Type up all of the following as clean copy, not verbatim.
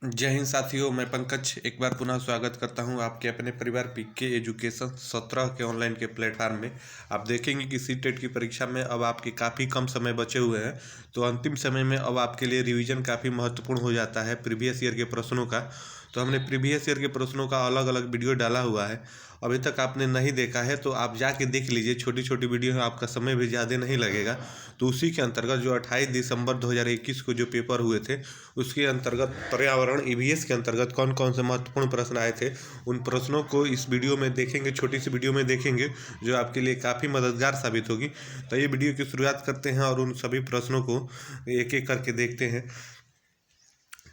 जय हिंद साथियों, मैं पंकज एक बार पुनः स्वागत करता हूं आपके अपने परिवार पीके एजुकेशन 17 के ऑनलाइन के प्लेटफार्म में। आप देखेंगे कि सीटेट की परीक्षा में अब आपके काफ़ी कम समय बचे हुए हैं, तो अंतिम समय में अब आपके लिए रिवीजन काफ़ी महत्वपूर्ण हो जाता है प्रीवियस ईयर के प्रश्नों का। तो हमने प्रीवियस ईयर के प्रश्नों का अलग अलग वीडियो डाला हुआ है। अभी तक आपने नहीं देखा है तो आप जाके देख लीजिए, छोटी छोटी वीडियो है, आपका समय भी ज़्यादा नहीं लगेगा। तो उसी के अंतर्गत जो 28 दिसंबर 2021 को जो पेपर हुए थे, उसके अंतर्गत पर्यावरण ईवीएस के अंतर्गत कौन कौन से महत्वपूर्ण प्रश्न आए थे, उन प्रश्नों को इस वीडियो में देखेंगे, छोटी सी वीडियो में देखेंगे, जो आपके लिए काफ़ी मददगार साबित होगी। तो ये वीडियो की शुरुआत करते हैं और उन सभी प्रश्नों को एक एक करके देखते हैं।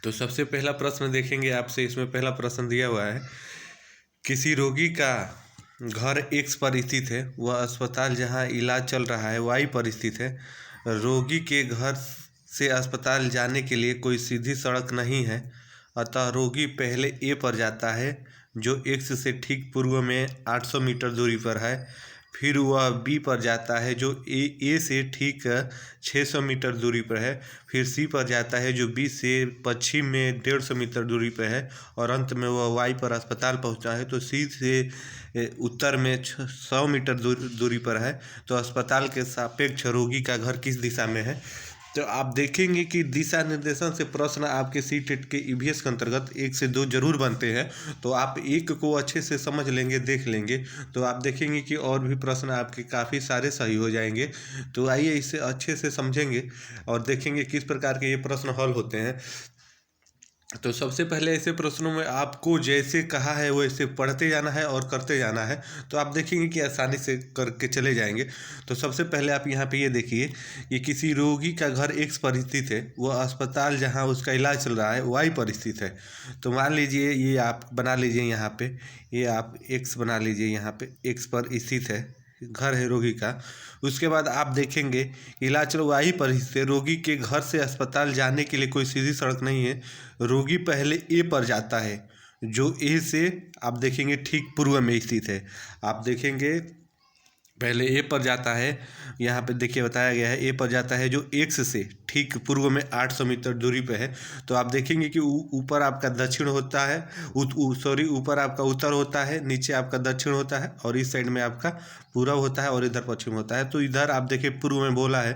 तो सबसे पहला प्रश्न देखेंगे आपसे, इसमें पहला प्रश्न दिया हुआ है, किसी रोगी का घर एक्स पर स्थित है, वह अस्पताल जहां इलाज चल रहा है वाई पर स्थित है। रोगी के घर से अस्पताल जाने के लिए कोई सीधी सड़क नहीं है, अतः रोगी पहले ए पर जाता है जो एक्स से ठीक पूर्व में 800 मीटर दूरी पर है। फिर वह बी पर जाता है जो ए से ठीक 600 मीटर दूरी पर है। फिर सी पर जाता है जो बी से पश्चिम में 150 मीटर दूरी पर है। और अंत में वह वाई पर अस्पताल पहुंचा है तो सी से उत्तर में 100 मीटर दूरी पर है। तो अस्पताल के सापेक्ष रोगी का घर किस दिशा में है। तो आप देखेंगे कि दिशा निर्देशन से प्रश्न आपके सी टेट के ईवीएस के अंतर्गत 1 से 2 जरूर बनते हैं। तो आप एक को अच्छे से समझ लेंगे, देख लेंगे, तो आप देखेंगे कि और भी प्रश्न आपके काफ़ी सारे सही हो जाएंगे। तो आइए इसे अच्छे से समझेंगे और देखेंगे किस प्रकार के ये प्रश्न हल होते हैं। तो सबसे पहले ऐसे प्रश्नों में आपको जैसे कहा है वैसे पढ़ते जाना है और करते जाना है, तो आप देखेंगे कि आसानी से करके चले जाएंगे। तो सबसे पहले आप यहाँ पे ये देखिए कि किसी रोगी का घर एक्स पर स्थित है, वह अस्पताल जहाँ उसका इलाज चल रहा है वाई पर स्थित है। तो मान लीजिए ये आप बना लीजिए, यहाँ पे ये आप एक्स बना लीजिए, यहाँ पे एक्स पर स्थित है, घर है रोगी का। उसके बाद आप देखेंगे इलाज चलो वाई पर स्थित है, रोगी के घर से अस्पताल जाने के लिए कोई सीधी सड़क नहीं है। रोगी पहले ए पर जाता है जो ए से आप देखेंगे ठीक पूर्व में स्थित है। आप देखेंगे पहले ए पर जाता है, यहाँ पे देखिए बताया गया है ए पर जाता है जो एक्स से ठीक पूर्व में 800 मीटर दूरी पे है। तो आप देखेंगे कि ऊपर आपका दक्षिण होता है, ऊपर आपका उत्तर होता है, नीचे आपका दक्षिण होता है और इस साइड में आपका पूर्व होता है और इधर पश्चिम होता है। तो इधर आप देखिए पूर्व में बोला है,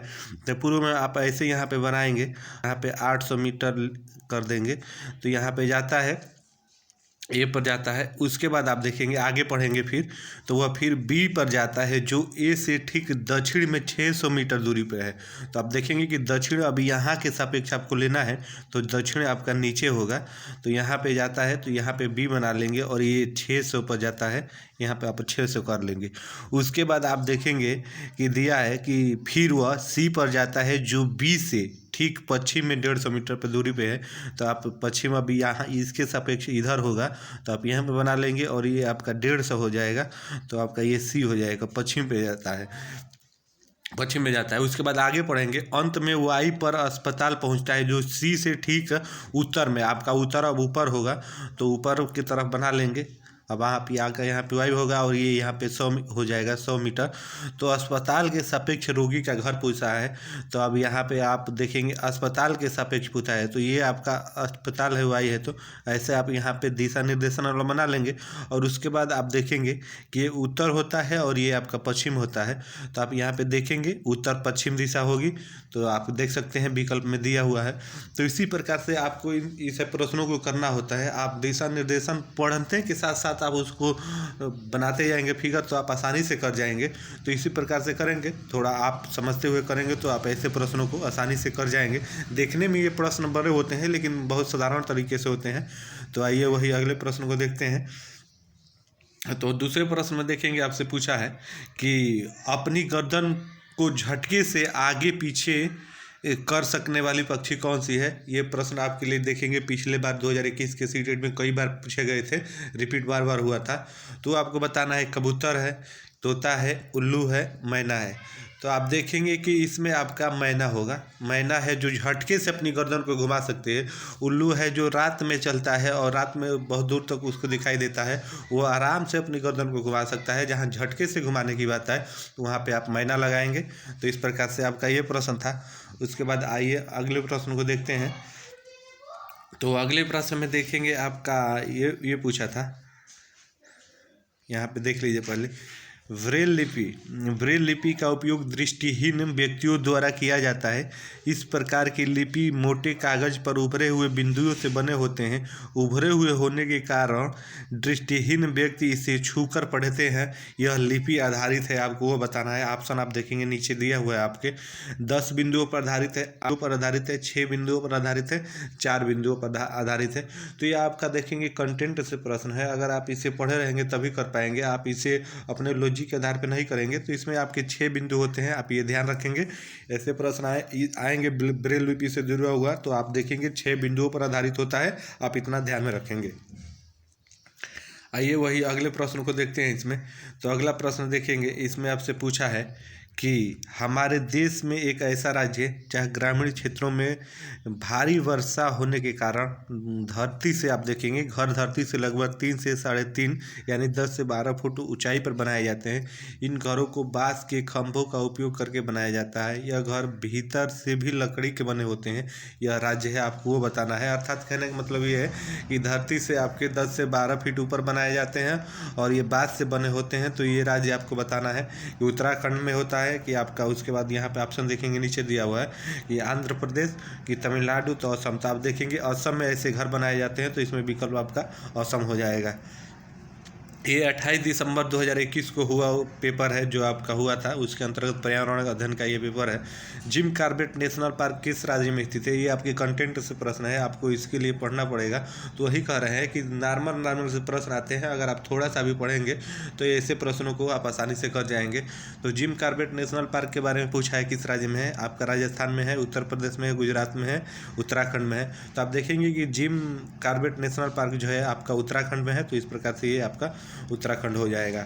तो पूर्व में आप ऐसे यहाँ पे बनाएंगे, यहाँ पे 800 मीटर कर देंगे। तो यहाँ पे जाता है ए पर जाता है। उसके बाद आप देखेंगे आगे पढ़ेंगे फिर, तो वह फिर बी पर जाता है जो ए से ठीक दक्षिण में 600 मीटर दूरी पर है। तो आप देखेंगे कि दक्षिण अभी यहाँ के सापेक्ष आपको लेना है, तो दक्षिण आपका नीचे होगा। तो यहाँ पे जाता है तो यहाँ पे बी बना लेंगे और ये 600 पर जाता है, यहाँ पे आप 600 कर लेंगे। उसके बाद आप देखेंगे कि दिया है कि फिर वह सी पर जाता है जो बी से ठीक पश्चिम में 150 मीटर पर दूरी पे है। तो आप पश्चिम अभी यहाँ इसके सापेक्ष इधर होगा, तो आप यहाँ पे बना लेंगे और ये आपका 150 हो जाएगा। तो आपका ये सी हो जाएगा, पश्चिम पे जाता है, पश्चिम में जाता है। उसके बाद आगे पढ़ेंगे, अंत में वाई पर अस्पताल पहुंचता है जो सी से ठीक उत्तर में, आपका उत्तर अब ऊपर होगा तो ऊपर की तरफ बना लेंगे। अब आप यहाँ पे वाई होगा और ये यहाँ पे 100 हो जाएगा, 100 मीटर। तो अस्पताल के सापेक्ष रोगी का घर पूछा है, तो अब यहाँ पे आप देखेंगे अस्पताल के सापेक्ष पूछा है, तो ये आपका अस्पताल है वाई है, तो ऐसे आप यहाँ पे दिशा निर्देशन वाला बना लेंगे। और उसके बाद आप देखेंगे कि ये उत्तर होता है और ये आपका पश्चिम होता है। तो आप यहाँ पे देखेंगे उत्तर पश्चिम दिशा होगी, तो आप देख सकते हैं विकल्प में दिया हुआ है। तो इसी प्रकार से आपको इस प्रश्नों को करना होता है। आप दिशा निर्देशन पढ़ने के साथ साथ आप उसको बनाते जाएंगे फिगर, तो आप आसानी से कर जाएंगे। तो इसी प्रकार से करेंगे, थोड़ा आप समझते हुए करेंगे तो आप ऐसे प्रश्नों को आसानी से कर जाएंगे। देखने में ये प्रश्न बड़े होते हैं लेकिन बहुत साधारण तरीके से होते हैं। तो आइए वही अगले प्रश्न को देखते हैं। तो दूसरे प्रश्न में देखेंगे, आपसे पूछा है कि अपनी गर्दन को झटके से आगे पीछे कर सकने वाली पक्षी कौन सी है। ये प्रश्न आपके लिए देखेंगे पिछले बार 2021 के सीटेट में कई बार पूछे गए थे, रिपीट बार बार हुआ था। तो आपको बताना है कबूतर है, तोता है, उल्लू है, मैना है। तो आप देखेंगे कि इसमें आपका मैना होगा। मैना है जो झटके से अपनी गर्दन को घुमा सकते हैं। उल्लू है जो रात में चलता है और रात में बहुत दूर तक उसको दिखाई देता है, वो आराम से अपनी गर्दन को घुमा सकता है। जहाँ झटके से घुमाने की बात है तो वहाँ पे आप मैना लगाएंगे। तो इस प्रकार से आपका ये प्रश्न था। उसके बाद आइए अगले प्रश्न को देखते हैं। तो अगले प्रश्न में देखेंगे आपका ये पूछा था, यहाँ पे देख लीजिए पहले। ब्रेल लिपि का उपयोग दृष्टिहीन व्यक्तियों द्वारा किया जाता है। इस प्रकार की लिपि मोटे कागज पर उभरे हुए बिंदुओं से बने होते हैं। उभरे हुए होने के कारण दृष्टिहीन व्यक्ति इसे छूकर पढ़ते हैं। यह लिपि आधारित है, आपको वो बताना है। ऑप्शन आप देखेंगे नीचे दिया हुआ है आपके। 10 बिंदुओं पर आधारित है, 6 बिंदुओं पर आधारित है, 4 बिंदुओं पर आधारित है। तो ये आपका देखेंगे कंटेंट से प्रश्न है। अगर आप इसे पढ़े रहेंगे तभी कर पाएंगे, आप इसे अपने लॉजिक के आधार पर नहीं करेंगे तो इसमें आपके 6 बिंदु होते हैं, आप ये ध्यान रखेंगे। ऐसे प्रश्न आएंगे ब्रेल लिपि से जुड़ा हुआ तो आप देखेंगे 6 बिंदुओं पर आधारित होता है, आप इतना ध्यान में रखेंगे। आइए वही अगले प्रश्न को देखते हैं इसमें। तो अगला प्रश्न देखेंगे, इसमें आपसे पूछा है कि हमारे देश में एक ऐसा राज्य है जहाँ ग्रामीण क्षेत्रों में भारी वर्षा होने के कारण धरती से आप देखेंगे घर धरती से लगभग 3 से 3.5 यानी 10 से 12 फुट ऊंचाई पर बनाए जाते हैं। इन घरों को बांस के खंभों का उपयोग करके बनाया जाता है। यह घर भीतर से भी लकड़ी के बने होते हैं। यह राज्य है, आपको वो बताना है। अर्थात कहने का मतलब ये है कि धरती से आपके 10 से 12 फीट ऊपर बनाए जाते हैं और ये बांस से बने होते हैं। तो ये राज्य आपको बताना है कि उत्तराखंड में होता है कि आपका। उसके बाद यहाँ पे ऑप्शन देखेंगे नीचे दिया हुआ है कि आंध्र प्रदेश की तमिलनाडु तो असम। तो आप देखेंगे असम में ऐसे घर बनाए जाते हैं, तो इसमें विकल्प आपका असम हो जाएगा। ये 28 दिसंबर 2021 को हुआ पेपर है जो आपका हुआ था, उसके अंतर्गत पर्यावरण अध्ययन का ये पेपर है। जिम कॉर्बेट नेशनल पार्क किस राज्य में स्थित है? ये आपके कंटेंट से प्रश्न है, आपको इसके लिए पढ़ना पड़ेगा। तो वही कह रहे हैं कि नॉर्मल से प्रश्न आते हैं, अगर आप थोड़ा सा भी पढ़ेंगे तो ऐसे प्रश्नों को आप आसानी से कर जाएंगे। तो जिम कॉर्बेट नेशनल पार्क के बारे में पूछा है, किस राज्य में है? आपका राजस्थान में है, उत्तर प्रदेश में है, गुजरात में है, उत्तराखंड में है। तो आप देखेंगे कि जिम कॉर्बेट नेशनल पार्क जो है आपका उत्तराखंड में है, तो इस प्रकार से ये आपका उत्तराखंड हो जाएगा।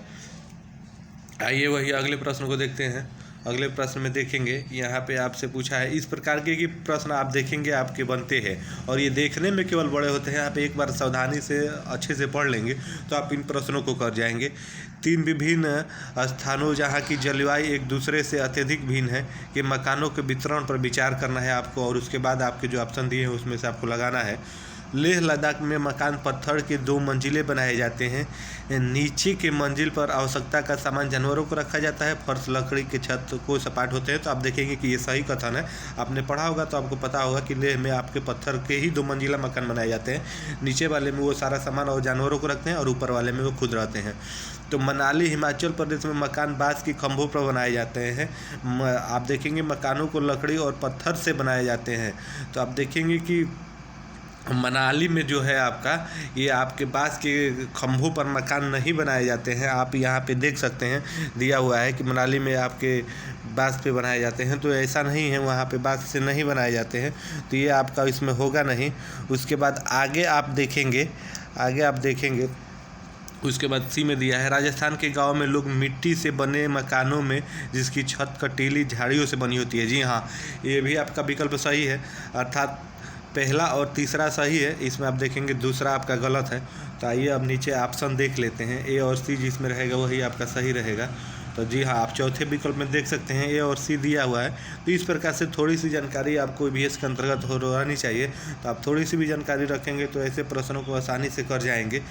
आइए वही अगले प्रश्न को देखते हैं। अगले प्रश्न में देखेंगे, यहाँ पे आपसे पूछा है इस प्रकार के कि प्रश्न आप देखेंगे आपके बनते हैं और ये देखने में केवल बड़े होते हैं। आप एक बार सावधानी से अच्छे से पढ़ लेंगे तो आप इन प्रश्नों को कर जाएंगे। 3 विभिन्न स्थानों जहाँ की जलवायु एक दूसरे से अत्यधिक भिन्न है कि मकानों के वितरण पर विचार करना है आपको, और उसके बाद आपके जो ऑप्शन दिए हैं उसमें से आपको लगाना है। लेह लद्दाख में मकान पत्थर के 2 मंजिले बनाए जाते हैं। नीचे के मंजिल पर आवश्यकता का सामान जानवरों को रखा जाता है, फर्श लकड़ी के छत को सपाट होते हैं। तो आप देखेंगे कि ये सही कथन है। आपने पढ़ा होगा तो आपको पता होगा कि लेह में आपके पत्थर के ही 2 मंजिला मकान बनाए जाते हैं। नीचे वाले में वो सारा सामान और जानवरों को रखते हैं और ऊपर वाले में वो खुद रहते हैं। तो मनाली हिमाचल प्रदेश में मकान बांस के खंभों पर बनाए जाते हैं। आप देखेंगे मकानों को लकड़ी और पत्थर से बनाए जाते हैं। तो आप देखेंगे कि मनाली में जो है आपका ये आपके बांस के खंभों पर मकान नहीं बनाए जाते हैं। आप यहाँ पे देख सकते हैं दिया हुआ है कि मनाली में आपके बांस पे बनाए जाते हैं, तो ऐसा नहीं है, वहाँ पे बांस से नहीं बनाए जाते हैं। तो ये आपका इसमें होगा नहीं। उसके बाद आगे आप देखेंगे उसके बाद सी में दिया है राजस्थान के गांव में लोग मिट्टी से बने मकानों में जिसकी छत कटीली झाड़ियों से बनी होती है। जी हाँ, ये भी आपका विकल्प सही है, अर्थात पहला और तीसरा सही है। इसमें आप देखेंगे दूसरा आपका गलत है। तो आइए अब नीचे ऑप्शन देख लेते हैं। ए और सी जिसमें रहेगा वही आपका सही रहेगा। तो जी हाँ, आप चौथे विकल्प में देख सकते हैं ए और सी दिया हुआ है। तो इस प्रकार से थोड़ी सी जानकारी आपको ईवीएस के अंतर्गत रहनी चाहिए। तो आप थोड़ी सी भी जानकारी रखेंगे तो ऐसे प्रश्नों को आसानी से कर जाएंगे।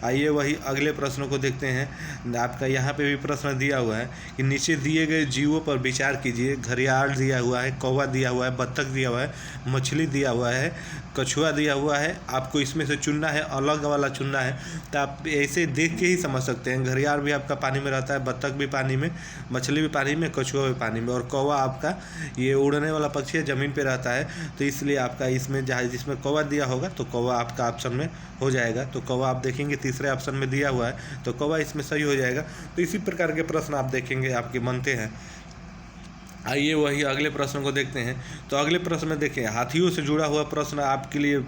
आइए वही अगले प्रश्नों को देखते हैं। आपका यहाँ पे भी प्रश्न दिया हुआ है कि नीचे दिए गए जीवों पर विचार कीजिए। घड़ियाल दिया हुआ है, कौवा दिया हुआ है, बत्तख दिया हुआ है, मछली दिया हुआ है, कछुआ दिया हुआ है। आपको इसमें से चुनना है, अलग वाला चुनना है। तो आप ऐसे देख के ही समझ सकते हैं। घड़ियाल भी आपका पानी में रहता है, बत्तख भी पानी में, मछली भी पानी में, कछुआ भी पानी में, और कौवा आपका ये उड़ने वाला पक्षी है, ज़मीन पे रहता है। तो इसलिए आपका इसमें जहाँ जिसमें कौवा दिया होगा तो कौवा आपका ऑप्शन में हो जाएगा। तो कौवा आप देखेंगे तीसरे ऑप्शन में दिया हुआ है, तो कौवा इसमें सही हो जाएगा। तो इसी प्रकार के प्रश्न आप देखेंगे आपके बनते हैं। आइए वही अगले प्रश्न को देखते हैं। तो अगले प्रश्न में देखें, हाथियों से जुड़ा हुआ प्रश्न आपके लिए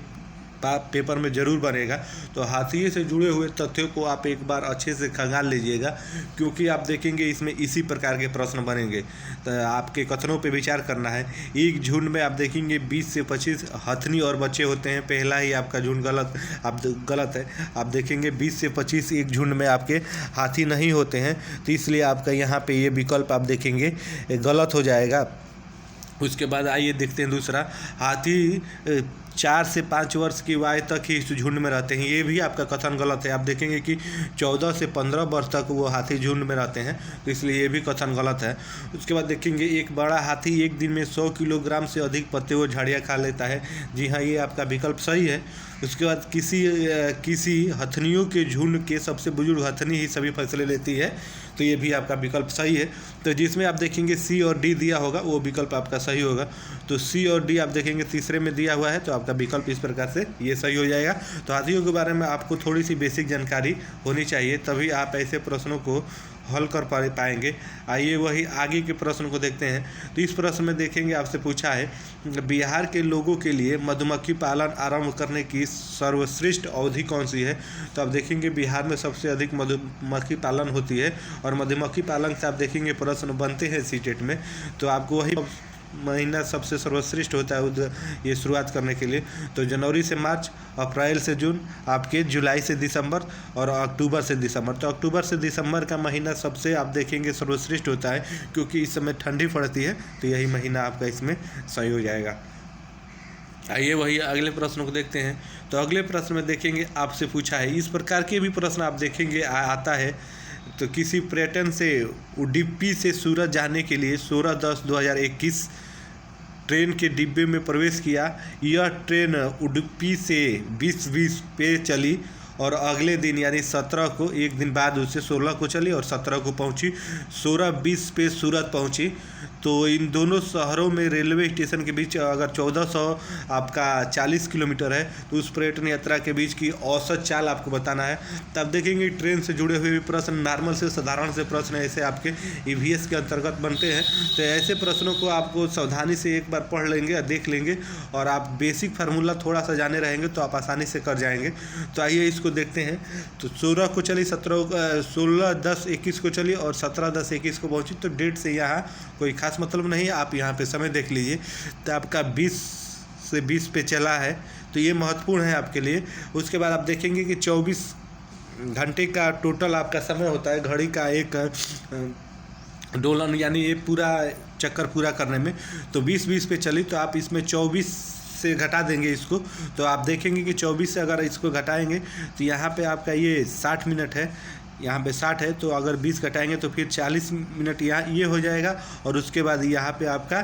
पेपर में ज़रूर बनेगा। तो हाथियों से जुड़े हुए तथ्यों को आप एक बार अच्छे से खंगाल लीजिएगा, क्योंकि आप देखेंगे इसमें इसी प्रकार के प्रश्न बनेंगे। तो आपके कथनों पे विचार करना है। एक झुंड में आप देखेंगे 20 से 25 हथनी और बच्चे होते हैं। पहला ही आपका झुंड गलत है। आप देखेंगे 20 से 25 एक झुंड में आपके हाथी नहीं होते हैं। तो इसलिए आपका यहाँ पे ये विकल्प आप देखेंगे गलत हो जाएगा। उसके बाद आइए देखते हैं दूसरा, हाथी 4 से 5 वर्ष की आयु तक ही इस झुंड में रहते हैं। ये भी आपका कथन गलत है। आप देखेंगे कि 14 से 15 वर्ष तक वो हाथी झुंड में रहते हैं, तो इसलिए ये भी कथन गलत है। उसके बाद देखेंगे एक बड़ा हाथी एक दिन में 100 किलोग्राम से अधिक पत्ते व झाड़ियाँ खा लेता है। जी हाँ, ये आपका विकल्प सही है। उसके बाद किसी हथनियों के झुंड के सबसे बुजुर्ग हथनी ही सभी फैसले लेती है, तो ये भी आपका विकल्प सही है। तो जिसमें आप देखेंगे सी और डी दिया होगा वो विकल्प आपका सही होगा। तो सी और डी आप देखेंगे तीसरे में दिया हुआ है, तो आपका विकल्प इस प्रकार से ये सही हो जाएगा। तो हाथियों के बारे में आपको थोड़ी सी बेसिक जानकारी होनी चाहिए, तभी आप ऐसे प्रश्नों को हल कर पाएंगे। आइए वही आगे के प्रश्न को देखते हैं। तो इस प्रश्न में देखेंगे आपसे पूछा है बिहार के लोगों के लिए मधुमक्खी पालन आरंभ करने की सर्वश्रेष्ठ अवधि कौन सी है। तो आप देखेंगे बिहार में सबसे अधिक मधुमक्खी पालन होती है, और मधुमक्खी पालन से आप देखेंगे प्रश्न बनते हैं सीटेट में, तो आपको वही महीना सबसे सर्वश्रेष्ठ होता है ये शुरुआत करने के लिए। तो जनवरी से मार्च, अप्रैल से जून, आपके जुलाई से दिसंबर और अक्टूबर से दिसंबर। तो अक्टूबर से दिसंबर का महीना सबसे आप देखेंगे सर्वश्रेष्ठ होता है, क्योंकि इस समय ठंडी पड़ती है, तो यही महीना आपका इसमें सही हो जाएगा। आइए वही अगले प्रश्न को देखते हैं। तो अगले प्रश्न में देखेंगे आपसे पूछा है, इस प्रकार के भी प्रश्न आप देखेंगे आता है। तो किसी पर्यटन से उडुपी से सूरत जाने के लिए 16/10/2021 ट्रेन के डिब्बे में प्रवेश किया। यह ट्रेन उडुपी से 20:20 पे चली और अगले दिन यानी 17 को, एक दिन बाद उससे 16 को चली और 17 को पहुंची। 16:20 पे सूरत पहुंची। तो इन दोनों शहरों में रेलवे स्टेशन के बीच अगर 1400 आपका 40 किलोमीटर है, तो उस पर्यटन यात्रा के बीच की औसत चाल आपको बताना है। तब देखेंगे ट्रेन से जुड़े हुए भी प्रश्न, नॉर्मल से साधारण से प्रश्न ऐसे आपके ईवीएस के अंतर्गत बनते हैं। तो ऐसे प्रश्नों को आपको सावधानी से एक बार पढ़ लेंगे या देख लेंगे, और आप बेसिक फार्मूला थोड़ा सा जाने रहेंगे तो आप आसानी से कर जाएंगे। तो आइए इसको देखते हैं। तो 16 को चली, 16/10/21 को चली और 17/10/21 को पहुंची। तो डेट से यहाँ कोई खास मतलब नहीं है, आप यहाँ पे समय देख लीजिए। तो आपका 20 से 20 पे चला है, तो ये महत्वपूर्ण है आपके लिए। उसके बाद आप देखेंगे कि 24 घंटे का टोटल आपका समय होता है घड़ी का एक दोलन, यानी ये पूरा चक्कर पूरा करने में। तो 20:20 पे चली, तो आप इसमें 24 से घटा देंगे इसको। तो आप देखेंगे कि 24 से अगर इसको घटाएंगे तो यहाँ पे आपका ये 60 मिनट है, यहाँ पे 60 है, तो अगर 20 घटाएंगे तो फिर 40 मिनट यहाँ ये हो जाएगा। और उसके बाद यहाँ पे आपका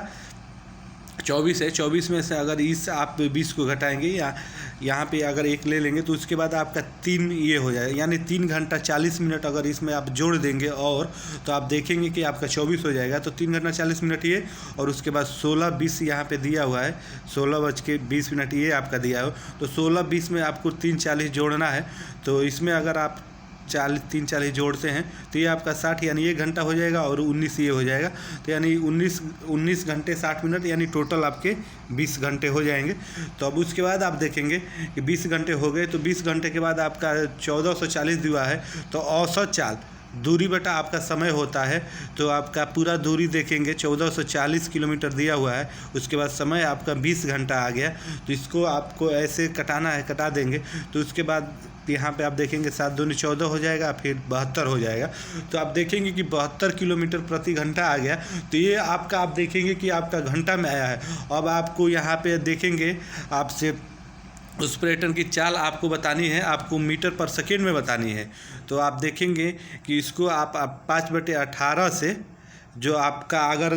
24 है, 24 में से अगर इस आप 20 को घटाएंगे या यहाँ पे अगर एक ले लेंगे, तो उसके बाद आपका 3 ये हो जाएगा, यानी 3 घंटा 40 मिनट अगर इसमें आप जोड़ देंगे और, तो आप देखेंगे कि आपका 24 हो जाएगा। तो 3 घंटा 40 मिनट ये, और उसके बाद 16:20 यहाँ पे दिया हुआ है, 16:20 ये आपका दिया हो। तो 16:20 में आपको 3:40 जोड़ना है। तो इसमें अगर आप 3:40 जोड़ते हैं तो ये आपका 60 यानी 1 घंटा हो जाएगा, और 19 ये हो जाएगा। तो यानी 19 घंटे 60 मिनट, यानी टोटल आपके 20 घंटे हो जाएंगे। तो अब उसके बाद आप देखेंगे कि 20 घंटे हो गए, तो 20 घंटे के बाद आपका 1440 दिया है। तो औसत चाल दूरी बटा आपका समय होता है, तो आपका पूरा दूरी देखेंगे 1440 किलोमीटर दिया हुआ है। उसके बाद समय आपका 20 घंटा आ गया, तो इसको आपको ऐसे कटाना है, कटा देंगे। तो उसके बाद यहाँ पे आप देखेंगे 7 दूनी 14 हो जाएगा, फिर 72 हो जाएगा। तो आप देखेंगे कि 72 किलोमीटर प्रति घंटा आ गया। तो ये आपका आप देखेंगे कि आपका घंटा में आया है। अब आपको यहाँ पे देखेंगे आपसे उस पर्यटन की चाल आपको बतानी है, आपको मीटर पर सेकेंड में बतानी है। तो आप देखेंगे कि इसको आप 5/18 से, जो आपका अगर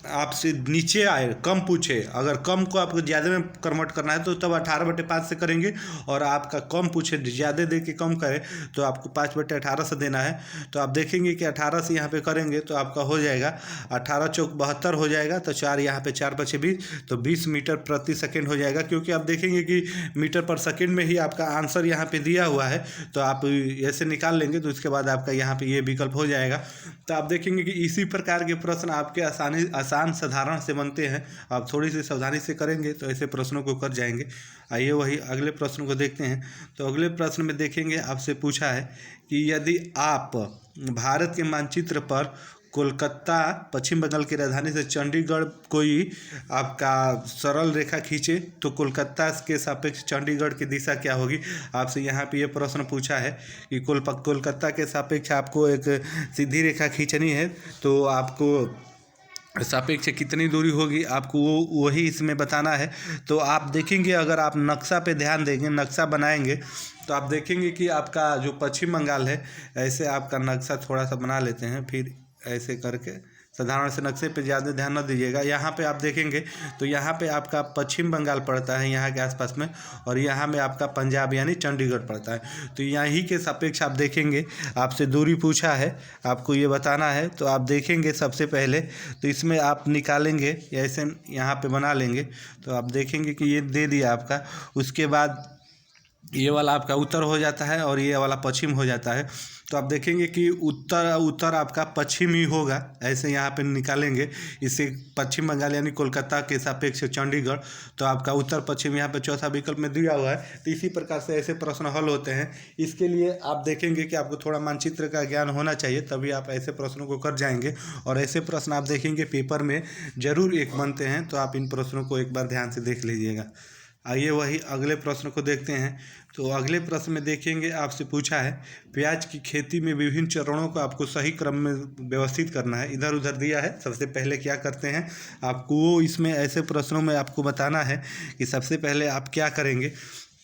आपसे नीचे आए, कम पूछे, अगर कम को आपको ज़्यादा में कन्वर्ट करना है तो तब 18/5 से करेंगे, और आपका कम पूछे ज़्यादा दे के कम करें तो आपको 5/18 से देना है। तो आप देखेंगे कि 18 से यहाँ पे करेंगे तो आपका हो जाएगा 18 चौक 72 हो जाएगा। तो 4 यहाँ पे 4×5 तो 20 मीटर प्रति सेकेंड हो जाएगा, क्योंकि आप देखेंगे कि मीटर पर सेकेंड में ही आपका आंसर यहाँ पे दिया हुआ है। तो आप ऐसे निकाल लेंगे, तो उसके बाद आपका यहाँ पे ये विकल्प हो जाएगा। तो आप देखेंगे कि इसी प्रकार के प्रश्न आपके आसान साधारण से बनते हैं। आप थोड़ी सी सावधानी से करेंगे तो ऐसे प्रश्नों को कर जाएंगे। आइए वही अगले प्रश्न को देखते हैं। तो अगले प्रश्न में देखेंगे आपसे पूछा है कि यदि आप भारत के मानचित्र पर कोलकाता, पश्चिम बंगाल की राजधानी से चंडीगढ़ कोई आपका सरल रेखा खींचे, तो कोलकाता के सापेक्ष चंडीगढ़ की दिशा क्या होगी। आपसे यहाँ पे ये प्रश्न पूछा है कि कोलकाता के सापेक्ष आपको एक सीधी रेखा खींचनी है। तो आपको सापेक्ष कितनी दूरी होगी आपको वही इसमें बताना है। तो आप देखेंगे, अगर आप नक्शा पे ध्यान देंगे, नक्शा बनाएंगे तो आप देखेंगे कि आपका जो पश्चिम बंगाल है, ऐसे आपका नक्शा थोड़ा सा बना लेते हैं, फिर ऐसे करके साधारण से नक्शे पे ज़्यादा ध्यान न दीजिएगा। यहाँ पे आप देखेंगे तो यहाँ पे आपका पश्चिम बंगाल पड़ता है यहाँ के आसपास में, और यहाँ में आपका पंजाब यानी चंडीगढ़ पड़ता है। तो यहीं के सापेक्ष आप देखेंगे, आपसे दूरी पूछा है, आपको ये बताना है। तो आप देखेंगे सबसे पहले तो इसमें आप निकालेंगे, ऐसे यहाँ पे बना लेंगे तो आप देखेंगे कि ये दे दिया आपका। उसके बाद ये वाला आपका उत्तर हो जाता है और ये वाला पश्चिम हो जाता है। तो आप देखेंगे कि उत्तर आपका पश्चिम ही होगा, ऐसे यहाँ पे निकालेंगे। इससे पश्चिम बंगाल यानी कोलकाता के सापेक्ष चंडीगढ़, तो आपका उत्तर पश्चिम यहाँ पे चौथा विकल्प में दिया हुआ है। तो इसी प्रकार से ऐसे प्रश्न हल होते हैं। इसके लिए आप देखेंगे कि आपको थोड़ा मानचित्र का ज्ञान होना चाहिए, तभी आप ऐसे प्रश्नों को कर जाएंगे। और ऐसे प्रश्न आप देखेंगे पेपर में जरूर एक बनते हैं, तो आप इन प्रश्नों को एक बार ध्यान से देख लीजिएगा। आइए वही अगले प्रश्न को देखते हैं। तो अगले प्रश्न में देखेंगे, आपसे पूछा है प्याज की खेती में विभिन्न चरणों को आपको सही क्रम में व्यवस्थित करना है। इधर उधर दिया है, सबसे पहले क्या करते हैं आपको वो इसमें ऐसे प्रश्नों में आपको बताना है कि सबसे पहले आप क्या करेंगे।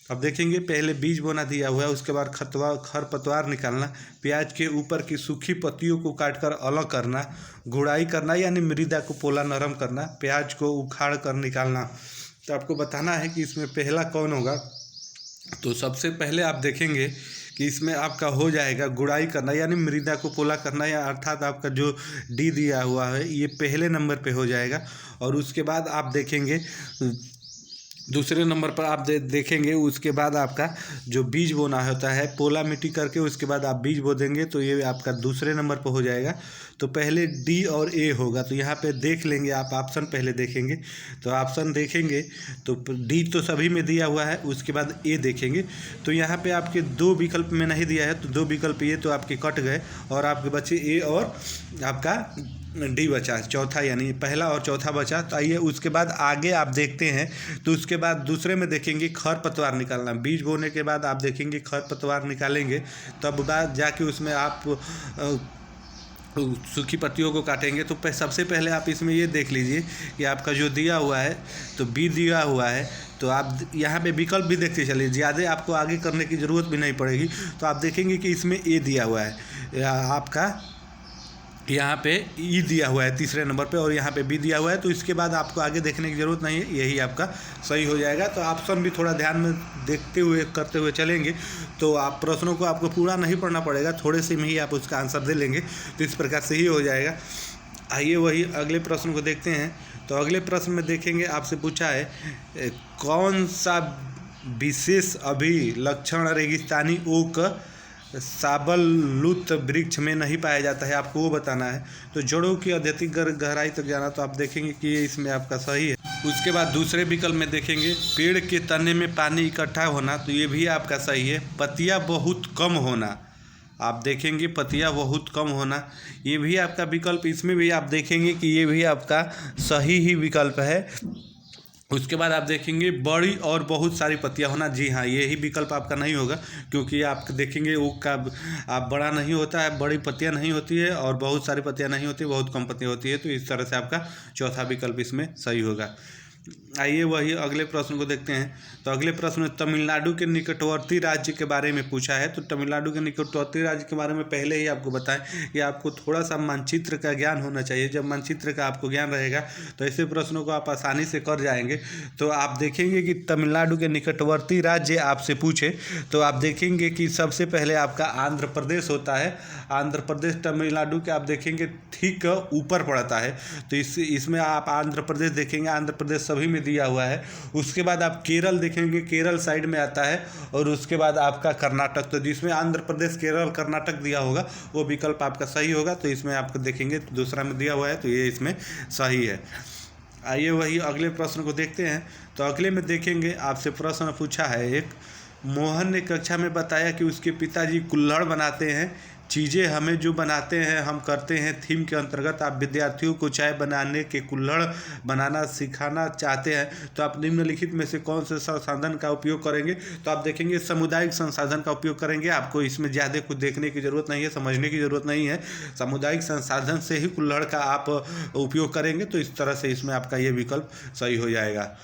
अब देखेंगे पहले बीज बोना दिया हुआ है, उसके बाद खरपतवार निकालना, प्याज के ऊपर की सूखी पत्तियों को काटकर अलग करना, गुड़ाई करना यानी मृदा को पोला नरम करना, प्याज को उखाड़ कर निकालना। तो आपको बताना है कि इसमें पहला कौन होगा। तो सबसे पहले आप देखेंगे कि इसमें आपका हो जाएगा गुड़ाई करना यानी मृदा को पोला करना, या अर्थात आपका जो डी दिया हुआ है ये पहले नंबर पे हो जाएगा। और उसके बाद आप देखेंगे दूसरे नंबर पर आप देखेंगे उसके बाद आपका जो बीज बोना होता है पोला मिट्टी करके, उसके बाद आप बीज बो देंगे तो ये आपका दूसरे नंबर पर हो जाएगा। तो पहले डी और ए होगा। तो यहाँ पे देख लेंगे आप, ऑप्शन पहले देखेंगे। तो ऑप्शन देखेंगे तो डी तो सभी में दिया हुआ है, उसके बाद ए देखेंगे तो यहाँ पे आपके दो विकल्प में नहीं दिया है, तो दो विकल्प ये तो आपके कट गए और आपके बचे ए और आपका डी बचा, चौथा यानी पहला और चौथा बचा। तो आइए उसके बाद आगे आप देखते हैं। तो उसके बाद दूसरे में देखेंगे खरपतवार निकालना, बीज बोने के बाद आप देखेंगे खरपतवार निकालेंगे, तब बाद जाके उसमें आप सूखी पत्तियों को काटेंगे। तो सबसे पहले आप इसमें ये देख लीजिए कि आपका जो दिया हुआ है तो बी दिया हुआ है, तो आप यहाँ पे विकल्प भी देखते चलिए, ज़्यादा आपको आगे करने की ज़रूरत भी नहीं पड़ेगी। तो आप देखेंगे कि इसमें ए दिया हुआ है, आपका यहाँ पे ई दिया हुआ है तीसरे नंबर पे, और यहाँ पे बी दिया हुआ है। तो इसके बाद आपको आगे देखने की ज़रूरत नहीं है, यही आपका सही हो जाएगा। तो ऑप्शन भी थोड़ा ध्यान में देखते हुए करते हुए चलेंगे तो आप प्रश्नों को आपको पूरा नहीं पढ़ना पड़ेगा, थोड़े से में ही आप उसका आंसर दे लेंगे, तो इस प्रकार से ही हो जाएगा। आइए वही अगले प्रश्न को देखते हैं। तो अगले प्रश्न में देखेंगे, आपसे पूछा है कौन सा विशेष अभिलक्षण रेगिस्तानी ओक साबलूत वृक्ष में नहीं पाया जाता है, आपको वो बताना है। तो जड़ों की अत्यधिक गहराई तक जाना, तो आप देखेंगे कि ये इसमें आपका सही है। उसके बाद दूसरे विकल्प में देखेंगे पेड़ के तने में पानी इकट्ठा होना, तो ये भी आपका सही है। पत्तियां बहुत कम होना, आप देखेंगे पत्तियां बहुत कम होना, ये भी आपका विकल्प, इसमें भी आप देखेंगे कि ये भी आपका सही ही विकल्प है। उसके बाद आप देखेंगे बड़ी और बहुत सारी पत्तियां होना, जी हाँ यही विकल्प आपका नहीं होगा, क्योंकि आप देखेंगे वो का आप बड़ा नहीं होता है, बड़ी पत्तियां नहीं होती है और बहुत सारी पत्तियां नहीं होती, बहुत कम पत्तियां होती है। तो इस तरह से आपका चौथा विकल्प इसमें सही होगा। आइए वही अगले प्रश्न को देखते हैं। तो अगले प्रश्न में तमिलनाडु के निकटवर्ती राज्य के बारे में पूछा है। तो तमिलनाडु के निकटवर्ती राज्य के बारे में पहले ही आपको बताएं कि आपको थोड़ा सा मानचित्र का ज्ञान होना चाहिए। जब मानचित्र का आपको ज्ञान रहेगा तो ऐसे प्रश्नों को आप आसानी से कर जाएंगे। तो आप देखेंगे कि तमिलनाडु के निकटवर्ती राज्य आपसे पूछे तो आप देखेंगे कि सबसे पहले आपका आंध्र प्रदेश होता है। आंध्र प्रदेश तमिलनाडु के आप देखेंगे ठीक ऊपर पड़ता है। तो इसमें आप आंध्र प्रदेश देखेंगे, आंध्र प्रदेश सभी में दिया हुआ है। उसके बाद आप केरल देखेंगे, केरल साइड में आता है। और उसके बाद आपका कर्नाटक, तो जिसमें आंध्र प्रदेश केरल कर्नाटक दिया होगा वो विकल्प आपका सही होगा। तो इसमें आपको देखेंगे दूसरा में दिया हुआ है, तो ये इसमें सही है। आइए वही अगले प्रश्न को देखते हैं। तो अगले में देखेंगे, आपसे प्रश्न पूछा है एक, मोहन ने कक्षा में बताया कि उसके पिताजी कुल्हड़ बनाते हैं, चीज़ें हमें जो बनाते हैं हम करते हैं थीम के अंतर्गत। आप विद्यार्थियों को चाय बनाने के कुल्हड़ बनाना सिखाना चाहते हैं तो आप निम्नलिखित में से कौन से संसाधन का उपयोग करेंगे? तो आप देखेंगे सामुदायिक संसाधन का उपयोग करेंगे। आपको इसमें ज़्यादा कुछ देखने की ज़रूरत नहीं है, समझने की ज़रूरत नहीं है। सामुदायिक संसाधन से ही कुल्हड़ का आप उपयोग करेंगे तो इस तरह से इसमें आपका ये विकल्प सही हो जाएगा।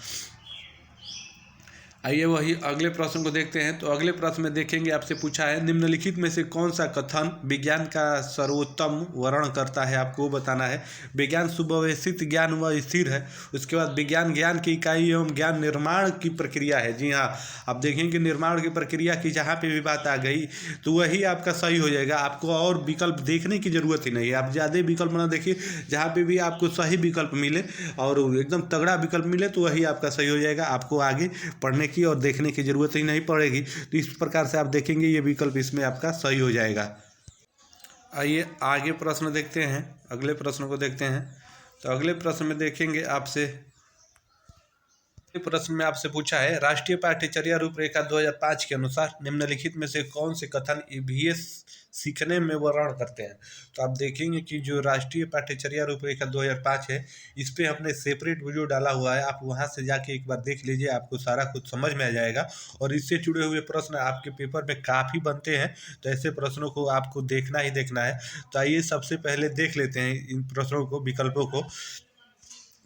आइए वही अगले प्रश्न को देखते हैं। तो अगले प्रश्न में देखेंगे आपसे पूछा है निम्नलिखित में से कौन सा कथन विज्ञान का सर्वोत्तम वर्णन करता है? आपको बताना है। विज्ञान सुव्यवस्थित ज्ञान व स्थिर है। उसके बाद विज्ञान ज्ञान की इकाई एवं ज्ञान निर्माण की प्रक्रिया है। जी हाँ, आप देखेंगे निर्माण की प्रक्रिया की जहाँ पे भी बात आ गई तो वही आपका सही हो जाएगा। आपको और विकल्प देखने की ज़रूरत ही नहीं है। आप ज़्यादा विकल्प ना देखिए, जहाँ पे भी आपको सही विकल्प मिले और एकदम तगड़ा विकल्प मिले तो वही आपका सही हो जाएगा। आपको आगे पढ़ने की और देखने की ज़रूरत ही नहीं पड़ेगी। तो इस प्रकार से आप देखेंगे ये विकल्प इसमें आपका सही हो जाएगा। आइए आगे प्रश्न देखते हैं, अगले प्रश्न को देखते हैं। तो अगले प्रश्न में देखेंगे आपसे, प्रश्न में आपसे पूछा है राष्ट्रीय पाठ्यचर्या रूपरेखा 2005 के अनुसार निम्नलिखित में से कौन से कथन ईवीएस सीखने में वर्णन करते हैं? तो आप देखेंगे कि जो राष्ट्रीय पाठ्यचर्या रूपरेखा 2005 है इस पे हमने सेपरेट वीडियो डाला हुआ है। आप वहां से जाके एक बार देख लीजिए, आपको सारा कुछ समझ में आ जाएगा। और इससे जुड़े हुए प्रश्न आपके पेपर में काफ़ी बनते हैं, तो ऐसे प्रश्नों को आपको देखना ही देखना है। तो आइए सबसे पहले देख लेते हैं इन प्रश्नों को, विकल्पों को।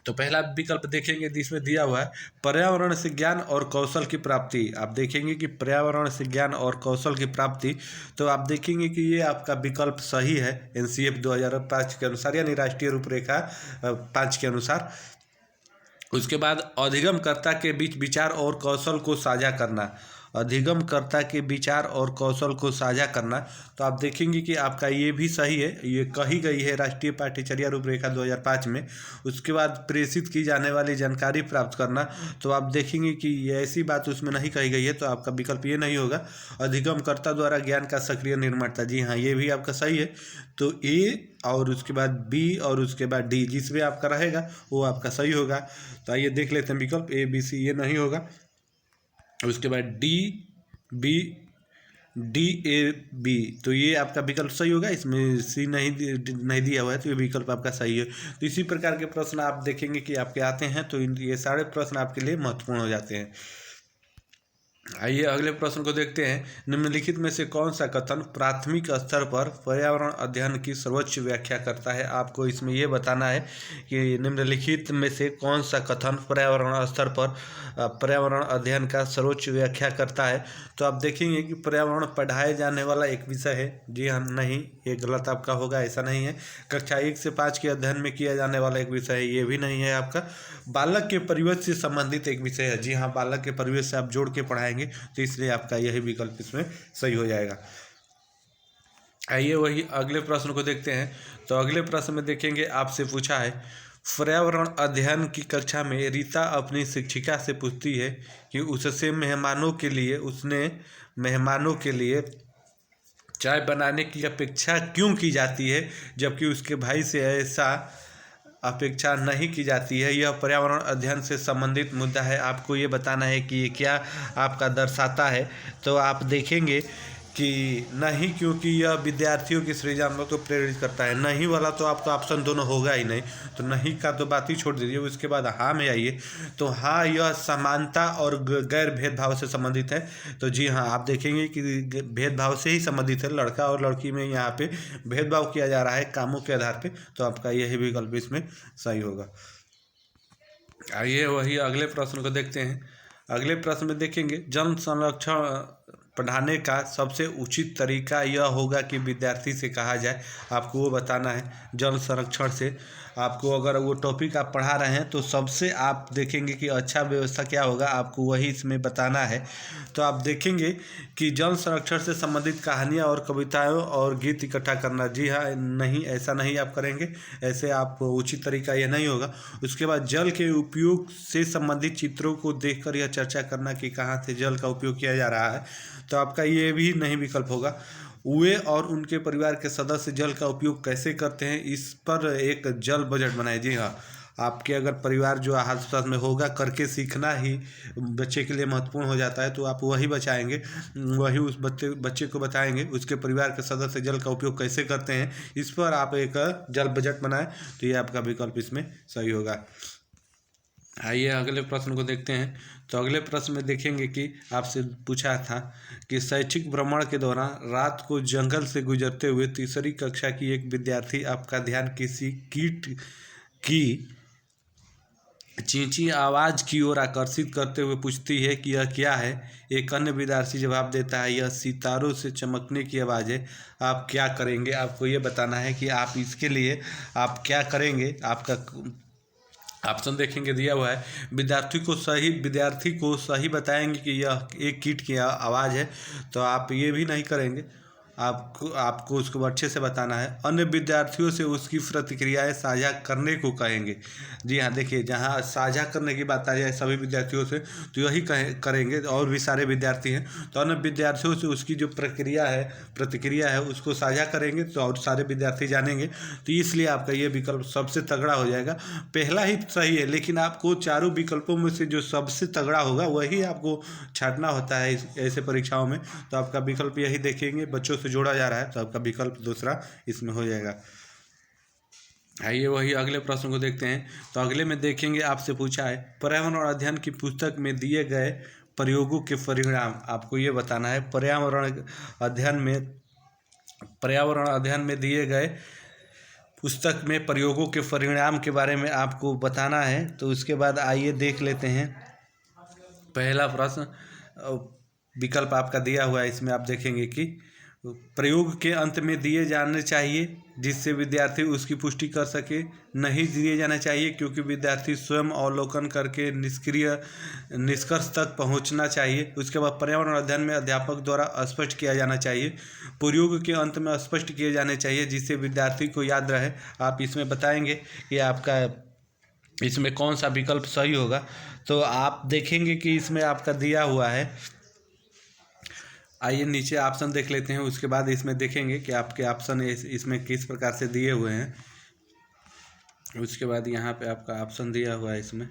तो पहला विकल्प देखेंगे जिसमें दिया हुआ है पर्यावरण से ज्ञान और कौशल की प्राप्ति। आप देखेंगे कि पर्यावरण से ज्ञान और कौशल की प्राप्ति, तो आप देखेंगे कि ये आपका विकल्प सही है एनसीएफ 2005 के अनुसार, यानी राष्ट्रीय रूपरेखा 5 के अनुसार। उसके बाद अधिगमकर्ता के बीच विचार और कौशल को साझा करना, अधिगमकर्ता के विचार और कौशल को साझा करना। तो आप देखेंगे कि आपका ये भी सही है, ये कही गई है राष्ट्रीय पाठ्यचर्या रूपरेखा 2005 में। उसके बाद प्रेषित की जाने वाली जानकारी प्राप्त करना, तो आप देखेंगे कि ये ऐसी बात उसमें नहीं कही गई है, तो आपका विकल्प ये नहीं होगा। अधिगमकर्ता द्वारा ज्ञान का सक्रिय निर्माणता, जी हाँ ये भी आपका सही है। तो ए और उसके बाद बी और उसके बाद डी जिसमें आपका रहेगा वो आपका सही होगा। तो आइए देख लेते हैं विकल्प ए बी सी, ये नहीं होगा। उसके बाद D B D A B, तो ये आपका विकल्प सही होगा। इसमें सी नहीं दिया हुआ है, तो ये विकल्प आपका सही है। तो इसी प्रकार के प्रश्न आप देखेंगे कि आपके आते हैं, तो ये सारे प्रश्न आपके लिए महत्वपूर्ण हो जाते हैं। आइए अगले प्रश्न को देखते हैं। निम्नलिखित में से कौन सा कथन प्राथमिक स्तर पर पर्यावरण अध्ययन की सर्वोच्च व्याख्या करता है? आपको इसमें यह बताना है कि निम्नलिखित में से कौन सा कथन पर्यावरण स्तर पर पर्यावरण अध्ययन का सर्वोच्च व्याख्या करता है। तो आप देखेंगे कि पर्यावरण पढ़ाए जाने वाला एक विषय है। जी हाँ, नहीं, ये गलत आपका होगा, ऐसा नहीं है। कक्षा 1 से 5 के अध्ययन में किया जाने वाला एक विषय है, ये भी नहीं है आपका। बालक के परिवेश से संबंधित एक विषय है। जी हाँ, बालक के परिवेश से आप जोड़ के पढ़ाएंगे, तो इसलिए आपका यही विकल्प इसमें सही हो जाएगा। आइए वही अगले प्रश्न को देखते हैं। तो अगले प्रश्न में देखेंगे आपसे पूछा है पर्यावरण अध्ययन की कक्षा में रीता अपनी शिक्षिका से पूछती है कि उससे मेहमानों के लिए चाय बनाने की अपेक्षा क्यों की जाती है, जबकि उसके भाई से ऐसा अपेक्षा नहीं की जाती है। यह पर्यावरण अध्ययन से संबंधित मुद्दा है। आपको ये बताना है कि ये क्या आपका दर्शाता है। तो आप देखेंगे कि नहीं, क्योंकि यह विद्यार्थियों की सृजन को प्रेरित करता है। नहीं वाला तो आपका ऑप्शन दोनों होगा ही नहीं, तो नहीं का तो बात ही छोड़ दीजिए। उसके बाद हाँ में आइए। तो हाँ, यह समानता और गैर भेदभाव से संबंधित है। तो जी हाँ, आप देखेंगे कि भेदभाव से ही संबंधित है। लड़का और लड़की में यहाँ पे भेदभाव किया जा रहा है कामों के आधार पे, तो आपका यही विकल्प इसमें सही होगा। आइए वही अगले प्रश्न को देखते हैं। अगले प्रश्न में देखेंगे जल संरक्षण पढ़ाने का सबसे उचित तरीका यह होगा कि विद्यार्थी से कहा जाए। आपको वो बताना है। जल संरक्षण से आपको अगर वो टॉपिक आप पढ़ा रहे हैं तो सबसे आप देखेंगे कि अच्छा व्यवस्था क्या होगा, आपको वही इसमें बताना है। तो आप देखेंगे कि जल संरक्षण से संबंधित कहानियाँ और कविताएँ और गीत इकट्ठा करना। जी हाँ, नहीं, ऐसा नहीं आप करेंगे, ऐसे आप उचित तरीका यह नहीं होगा। उसके बाद जल के उपयोग से संबंधित चित्रों को देखकर यह चर्चा करना कि कहाँ से जल का उपयोग किया जा रहा है। तो आपका ये भी नहीं विकल्प होगा। वे और उनके परिवार के सदस्य जल का उपयोग कैसे करते हैं, इस पर एक जल बजट बनाए। जी हाँ, आपके अगर परिवार जो आस पास में होगा, करके सीखना ही बच्चे के लिए महत्वपूर्ण हो जाता है, तो आप वही बचाएंगे, वही उस बच्चे को बताएंगे। उसके परिवार के सदस्य जल का उपयोग कैसे करते हैं, इस पर आप एक जल बजट बनाएं, तो ये आपका विकल्प इसमें सही होगा। आइए अगले प्रश्न को देखते हैं। तो अगले प्रश्न में देखेंगे कि आपसे पूछा था कि शैक्षिक भ्रमण के दौरान रात को जंगल से गुजरते हुए तीसरी कक्षा की एक विद्यार्थी आपका ध्यान किसी कीट की चींची आवाज़ की ओर आकर्षित करते हुए पूछती है कि यह क्या है। एक अन्य विद्यार्थी जवाब देता है, यह सितारों से चमकने की आवाज़ है। आप क्या करेंगे? आपको ये बताना है कि आप इसके लिए आप क्या करेंगे। आपका ऑप्शन देखेंगे दिया हुआ है। विद्यार्थी को सही बताएंगे कि यह एक कीट की आवाज़ है, तो आप ये भी नहीं करेंगे। आपको उसको अच्छे से बताना है। अन्य विद्यार्थियों से उसकी प्रतिक्रियाएं साझा करने को कहेंगे। जी हाँ, देखिए जहाँ साझा करने की बात आ जाए सभी विद्यार्थियों से, तो यही करेंगे। और भी सारे विद्यार्थी हैं, तो अन्य विद्यार्थियों से उसकी जो प्रतिक्रिया है उसको साझा करेंगे, तो और सारे विद्यार्थी जानेंगे। तो इसलिए आपका ये विकल्प सबसे तगड़ा हो जाएगा। पहला ही सही है, लेकिन आपको चारों विकल्पों में से जो सबसे तगड़ा होगा वही आपको छांटना होता है ऐसे परीक्षाओं में। तो आपका विकल्प यही देखेंगे, बच्चों से जोड़ा जा रहा है, तो आपका विकल्प दूसरा इसमें हो जाएगा। आइए वही अगले प्रश्न को देखते हैं। तो अगले में देखेंगे आपसे पूछा है, पर्यावरण अध्ययन की पुस्तक में दिए गए प्रयोगों के परिणाम। आपको ये बताना है पर्यावरण अध्ययन में दिए गए पुस्तक में प्रयोगों के परिणाम के बारे में आपको बताना है। तो उसके बाद आइए देख लेते हैं। पहला प्रश्न विकल्प आपका दिया हुआ है, इसमें आप देखेंगे कि प्रयोग के अंत में दिए जाने चाहिए जिससे विद्यार्थी उसकी पुष्टि कर सके, नहीं दिए जाना चाहिए क्योंकि विद्यार्थी स्वयं अवलोकन करके निष्कर्ष तक पहुंचना चाहिए। उसके बाद पर्यावरण अध्ययन में अध्यापक द्वारा स्पष्ट किया जाना चाहिए, प्रयोग के अंत में स्पष्ट किए जाने चाहिए जिससे विद्यार्थी को याद रहे। आप इसमें बताएंगे कि आपका इसमें कौन सा विकल्प सही होगा। तो आप देखेंगे कि इसमें आपका दिया हुआ है, आइए नीचे ऑप्शन देख लेते हैं। उसके बाद इसमें देखेंगे कि आपके ऑप्शन इसमें किस प्रकार से दिए हुए हैं। उसके बाद यहाँ पे आपका ऑप्शन दिया हुआ है इसमें।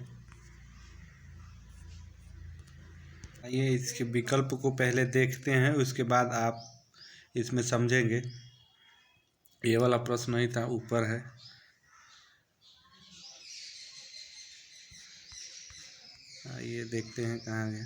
आइए इसके विकल्प को पहले देखते हैं, उसके बाद आप इसमें समझेंगे। ये वाला प्रश्न नहीं था, ऊपर है। आइए देखते हैं कहाँ गया।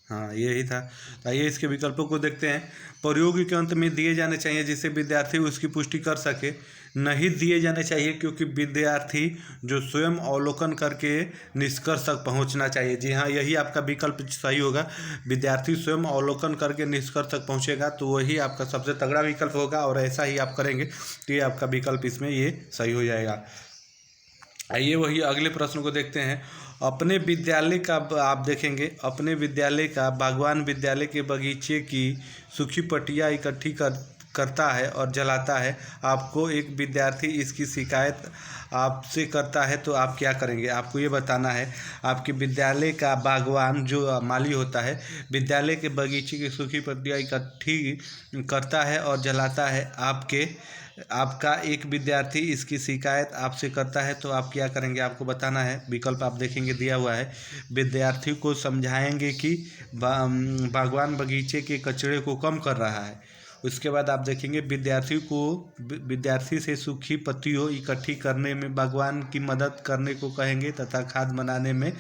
हाँ, यही था। आइए इसके विकल्पों को देखते हैं। प्रयोग के अंत में दिए जाने चाहिए जिससे विद्यार्थी उसकी पुष्टि कर सके, नहीं दिए जाने चाहिए क्योंकि विद्यार्थी जो स्वयं अवलोकन करके निष्कर्ष तक पहुंचना चाहिए। जी हाँ, यही आपका विकल्प सही होगा। विद्यार्थी स्वयं अवलोकन करके निष्कर्ष तक पहुंचेगा, तो वही आपका सबसे तगड़ा विकल्प होगा और ऐसा ही आप करेंगे तो ये आपका विकल्प इसमें ये सही हो जाएगा। आइए वही अगले प्रश्न को देखते हैं। अपने विद्यालय का आप देखेंगे, अपने विद्यालय का बागवान विद्यालय के बगीचे की सूखी पत्तियां इकट्ठी करता है और जलाता है। आपको एक विद्यार्थी इसकी शिकायत आपसे करता है, तो आप क्या करेंगे? आपको ये बताना है। आपके विद्यालय का बागवान जो माली होता है, विद्यालय के बगीचे की सूखी पत्तियां इकट्ठी करता है और जलाता है। आपका एक विद्यार्थी इसकी शिकायत आपसे करता है, तो आप क्या करेंगे? आपको बताना है। विकल्प आप देखेंगे दिया हुआ है। विद्यार्थी को समझाएंगे कि बागवान बगीचे के कचरे को कम कर रहा है। उसके बाद आप देखेंगे विद्यार्थी से सूखी पत्तियों इकट्ठी करने में बागवान की मदद करने को कहेंगे तथा खाद बनाने में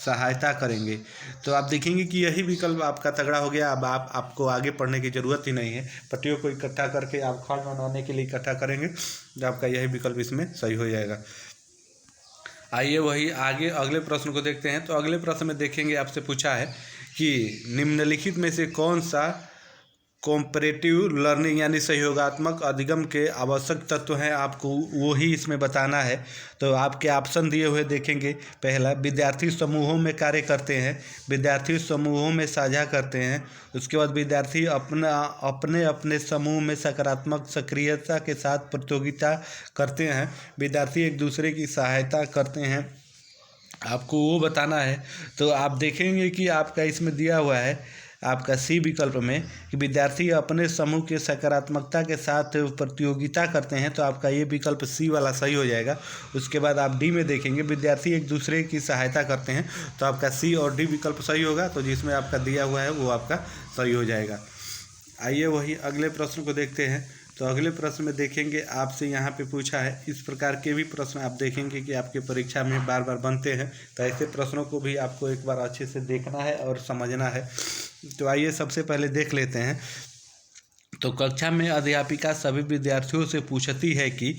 सहायता करेंगे। तो आप देखेंगे कि यही विकल्प आपका तगड़ा हो गया। अब आपको आगे पढ़ने की ज़रूरत ही नहीं है। पत्तियों को इकट्ठा करके आप खाद बनाने के लिए इकट्ठा करेंगे, तो आपका यही विकल्प इसमें सही हो जाएगा। आइए वही आगे अगले प्रश्न को देखते हैं। तो अगले प्रश्न में देखेंगे आपसे पूछा है कि निम्नलिखित में से कौन सा कॉम्परेटिव लर्निंग यानी सहयोगात्मक अधिगम के आवश्यक तत्व हैं, आपको वो ही इसमें बताना है। तो आपके ऑप्शन दिए हुए देखेंगे। पहला, विद्यार्थी समूहों में कार्य करते हैं, विद्यार्थी समूहों में साझा करते हैं। उसके बाद विद्यार्थी अपने समूह में सकारात्मक सक्रियता के साथ प्रतियोगिता करते हैं, विद्यार्थी एक दूसरे की सहायता करते हैं। आपको वो बताना है। तो आप देखेंगे कि आपका इसमें दिया हुआ है, आपका सी विकल्प में कि विद्यार्थी अपने समूह के सकारात्मकता के साथ प्रतियोगिता करते हैं, तो आपका ये विकल्प सी वाला सही हो जाएगा। उसके बाद आप डी में देखेंगे विद्यार्थी एक दूसरे की सहायता करते हैं, तो आपका सी और डी विकल्प सही होगा। तो जिसमें आपका दिया हुआ है वो आपका सही हो जाएगा। आइए वही अगले प्रश्न को देखते हैं। तो अगले प्रश्न में देखेंगे आपसे यहाँ पे पूछा है, इस प्रकार के भी प्रश्न आप देखेंगे कि आपके परीक्षा में बार बार बनते हैं, तो ऐसे प्रश्नों को भी आपको एक बार अच्छे से देखना है और समझना है। तो आइए सबसे पहले देख लेते हैं। तो कक्षा में अध्यापिका सभी विद्यार्थियों से पूछती है कि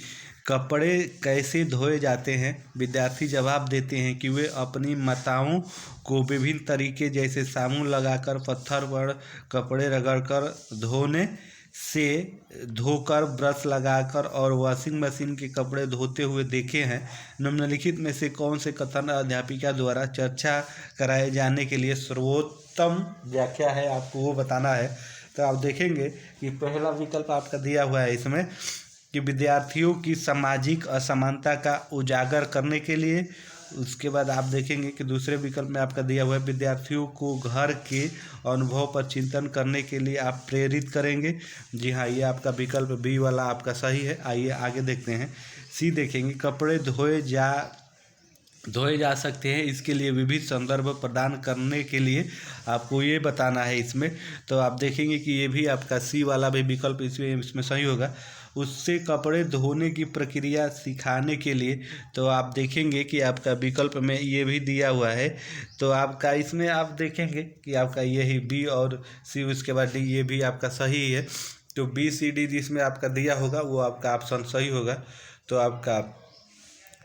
कपड़े कैसे धोए जाते हैं। विद्यार्थी जवाब देते हैं कि वे अपनी माताओं को विभिन्न तरीके जैसे साबुन लगाकर, पत्थर पर कपड़े रगड़कर, धोकर, ब्रश लगाकर और वॉशिंग मशीन के कपड़े धोते हुए देखे हैं। निम्नलिखित में से कौन से कथन अध्यापिका द्वारा चर्चा कराए जाने के लिए सर्वोत्तम व्याख्या है, आपको वो बताना है। तो आप देखेंगे कि पहला विकल्प आपका दिया हुआ है इसमें कि विद्यार्थियों की सामाजिक असमानता का उजागर करने के लिए। उसके बाद आप देखेंगे कि दूसरे विकल्प में आपका दिया हुआ है विद्यार्थियों को घर के अनुभव पर चिंतन करने के लिए आप प्रेरित करेंगे। जी हाँ, ये आपका विकल्प बी वाला आपका सही है। आइए आगे देखते हैं। सी देखेंगे कपड़े धोए जा सकते हैं, इसके लिए विविध संदर्भ प्रदान करने के लिए आपको ये बताना है इसमें। तो आप देखेंगे कि ये भी आपका सी वाला भी विकल्प इसमें सही होगा। उससे कपड़े धोने की प्रक्रिया सिखाने के लिए, तो आप देखेंगे कि आपका विकल्प में ये भी दिया हुआ है। तो आपका इसमें आप देखेंगे कि आपका यही बी और सी, उसके बाद डी, ये भी आपका सही है। तो बी सी डी जिसमें आपका दिया होगा वो आपका ऑप्शन सही होगा। तो आपका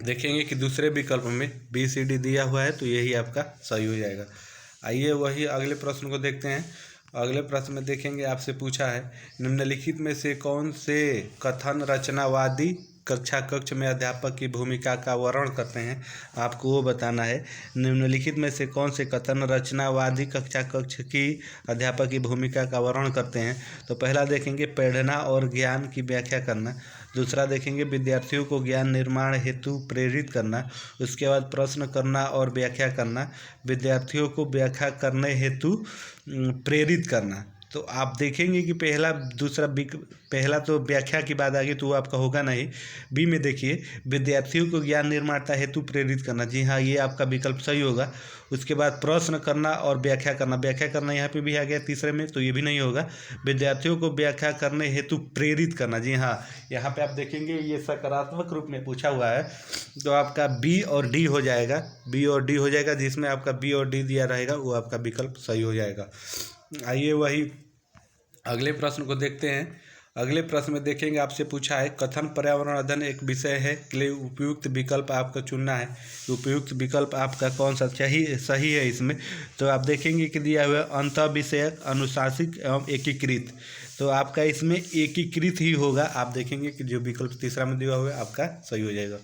देखेंगे कि दूसरे विकल्प में बी सी डी दिया हुआ है, तो यही आपका सही हो जाएगा। आइए वही अगले प्रश्न को देखते हैं। अगले प्रश्न में देखेंगे आपसे पूछा है निम्नलिखित में से कौन से कथन रचनावादी कक्ष में अध्यापक की भूमिका का वर्णन करते हैं, आपको वो बताना है। निम्नलिखित में से कौन से कथन रचनावादी कक्ष की अध्यापक की भूमिका का वर्णन करते हैं। तो पहला देखेंगे प्रेरणा और ज्ञान की व्याख्या करना। दूसरा देखेंगे विद्यार्थियों को ज्ञान निर्माण हेतु प्रेरित करना। उसके बाद प्रश्न करना और व्याख्या करना, विद्यार्थियों को व्याख्या करने हेतु प्रेरित करना। तो आप देखेंगे कि पहला तो व्याख्या की बात आ गई तो वो आपका होगा नहीं। बी में देखिए विद्यार्थियों को ज्ञान निर्माणता हेतु प्रेरित करना, जी हाँ, ये आपका विकल्प सही होगा। उसके बाद प्रश्न करना और व्याख्या करना यहाँ पे भी आ गया तीसरे में, तो ये भी नहीं होगा। विद्यार्थियों को व्याख्या करने हेतु प्रेरित करना, जी हाँ, यहाँ पे आप देखेंगे ये सकारात्मक रूप में पूछा हुआ है, तो आपका बी और डी हो जाएगा। जिसमें आपका बी और डी दिया रहेगा वो आपका विकल्प सही हो जाएगा। आइए वही अगले प्रश्न को देखते हैं। अगले प्रश्न में देखेंगे आपसे पूछा है कथन पर्यावरण अध्ययन एक विषय है के लिए उपयुक्त विकल्प आपका चुनना है। उपयुक्त विकल्प आपका कौन सा सही है इसमें। तो आप देखेंगे कि दिया हुआ अंतः विषयक, अनुशासिक एवं एकीकृत। तो आपका इसमें एकीकृत ही होगा। आप देखेंगे कि जो विकल्प तीसरा में दिया हुआ है आपका सही हो जाएगा।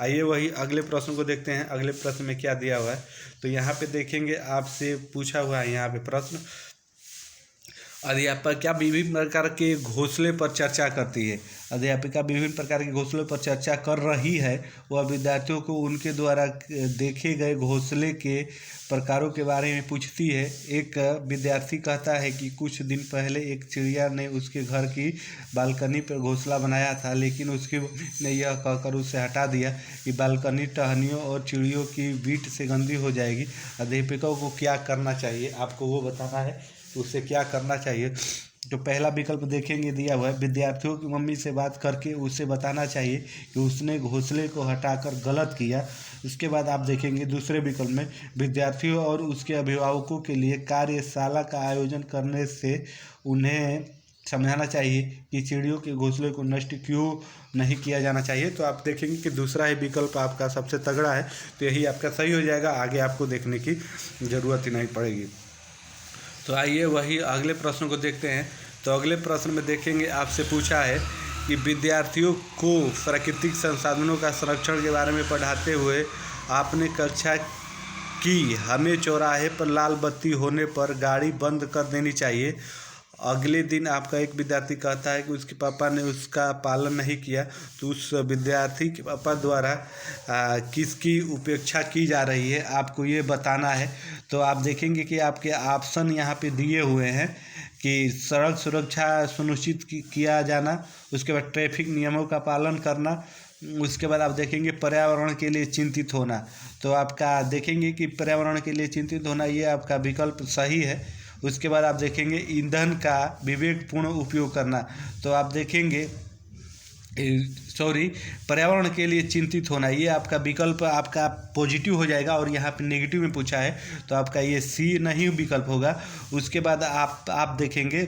आइए वही अगले प्रश्न को देखते हैं। अगले प्रश्न में क्या दिया हुआ है, तो यहाँ पे देखेंगे आपसे पूछा हुआ है यहाँ पे प्रश्न अध्यापक विभिन्न प्रकार के घोंसले पर चर्चा करती है। अध्यापिका विभिन्न प्रकार के घोंसलों पर चर्चा कर रही है। वह विद्यार्थियों को उनके द्वारा देखे गए घोंसले के प्रकारों के बारे में पूछती है। एक विद्यार्थी कहता है कि कुछ दिन पहले एक चिड़िया ने उसके घर की बालकनी पर घोंसला बनाया था, लेकिन उसकी ने यह कहकर उसे हटा दिया कि बालकनी टहनियों और चिड़ियों की बीट से गंदी हो जाएगी। अध्यापिका को क्या करना चाहिए, आपको वो बताना है, तो उससे क्या करना चाहिए। तो पहला विकल्प देखेंगे दिया हुआ है विद्यार्थियों की मम्मी से बात करके उसे बताना चाहिए कि उसने घोंसले को हटाकर गलत किया। उसके बाद आप देखेंगे दूसरे विकल्प में विद्यार्थियों और उसके अभिभावकों के लिए कार्यशाला का आयोजन करने से उन्हें समझाना चाहिए कि चिड़ियों के घोंसले को नष्ट क्यों नहीं किया जाना चाहिए। तो आप देखेंगे कि दूसरा ही विकल्प आपका सबसे तगड़ा है, तो यही आपका सही हो जाएगा। आगे आपको देखने की ज़रूरत ही नहीं पड़ेगी। तो आइए वही अगले प्रश्न को देखते हैं। तो अगले प्रश्न में देखेंगे आपसे पूछा है कि विद्यार्थियों को प्राकृतिक संसाधनों का संरक्षण के बारे में पढ़ाते हुए आपने कक्षा की हमें चौराहे पर लाल बत्ती होने पर गाड़ी बंद कर देनी चाहिए। अगले दिन आपका एक विद्यार्थी कहता है कि उसके पापा ने उसका पालन नहीं किया, तो उस विद्यार्थी के पापा द्वारा किसकी उपेक्षा की जा रही है, आपको ये बताना है। तो आप देखेंगे कि आपके ऑप्शन यहाँ पे दिए हुए हैं कि सड़क सुरक्षा सुनिश्चित किया जाना, उसके बाद ट्रैफिक नियमों का पालन करना, उसके बाद आप देखेंगे पर्यावरण के लिए चिंतित होना। तो आपका देखेंगे कि पर्यावरण के लिए चिंतित होना ये आपका विकल्प सही है। उसके बाद आप देखेंगे ईंधन का विवेकपूर्ण उपयोग करना। तो आप देखेंगे पर्यावरण के लिए चिंतित होना, ये आपका विकल्प आपका पॉजिटिव हो जाएगा और यहाँ पे नेगेटिव में पूछा है तो आपका ये सी नहीं विकल्प होगा। उसके बाद आप देखेंगे